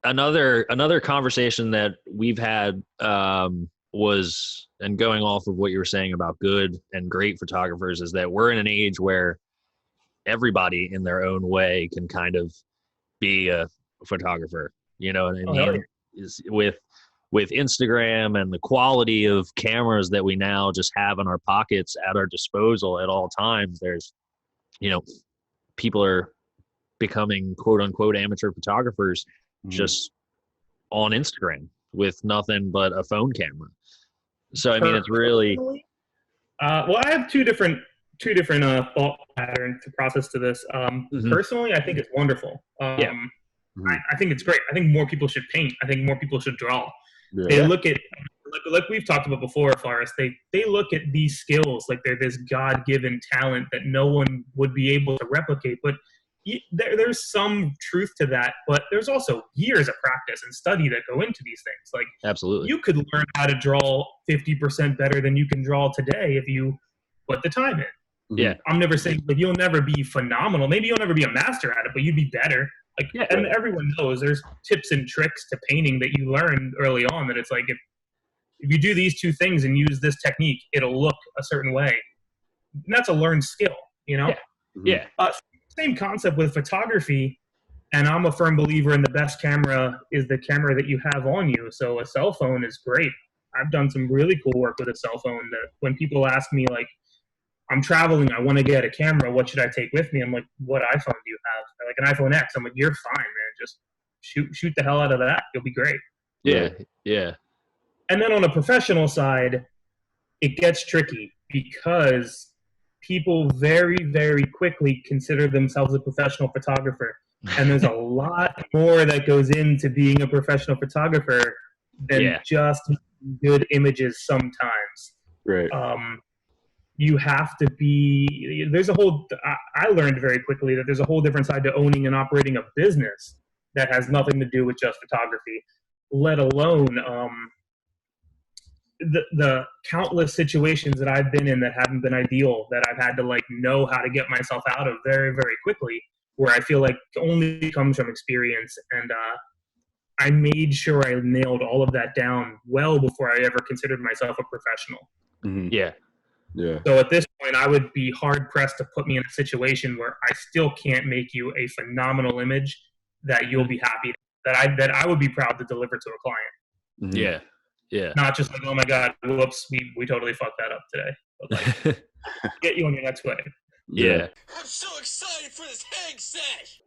another conversation that we've had was, and going off of what you were saying about good and great photographers, is that we're in an age where everybody in their own way can kind of be a photographer. You know what I mean? Is with Instagram and the quality of cameras that we now just have in our pockets at our disposal at all times, there's, people are becoming quote unquote amateur photographers just on Instagram with nothing but a phone camera. So, I mean, it's really, well, I have two different thought patterns to process to this. Personally, I think it's wonderful. I think it's great. I think more people should paint. I think more people should draw. Yeah. They look at, like we've talked about before, Forrest, they look at these skills like they're this God-given talent that no one would be able to replicate. But there's some truth to that, but there's also years of practice and study that go into these things. Like, absolutely, you could learn how to draw 50% better than you can draw today if you put the time in. Yeah. I'm never saying like you'll never be phenomenal. Maybe you'll never be a master at it, but you'd be better. And everyone knows there's tips and tricks to painting that you learn early on, that it's like, if you do these two things and use this technique, it'll look a certain way. And that's a learned skill, Yeah. Same concept with photography. And I'm a firm believer in the best camera is the camera that you have on you. So a cell phone is great. I've done some really cool work with a cell phone that when people ask me, like, I'm traveling, I want to get a camera, what should I take with me? I'm like, what iPhone do you have? They're like, an iPhone X. I'm like, you're fine, man. Just shoot the hell out of that. You'll be great. Yeah. And then on a professional side, it gets tricky because people very, very quickly consider themselves a professional photographer. And there's a lot more that goes into being a professional photographer than just good images sometimes. Right. You have to be, I learned very quickly that there's a whole different side to owning and operating a business that has nothing to do with just photography, let alone the countless situations that I've been in that haven't been ideal, that I've had to like know how to get myself out of very, very quickly, where I feel like only comes from experience. And I made sure I nailed all of that down well before I ever considered myself a professional. Mm-hmm. Yeah. So at this point, I would be hard pressed to put me in a situation where I still can't make you a phenomenal image that you'll be happy, that I would be proud to deliver to a client. Mm-hmm. Yeah. Not just like, oh my God, whoops, we totally fucked that up today. But like, get you on your next way. Yeah. I'm so excited for this hang sesh.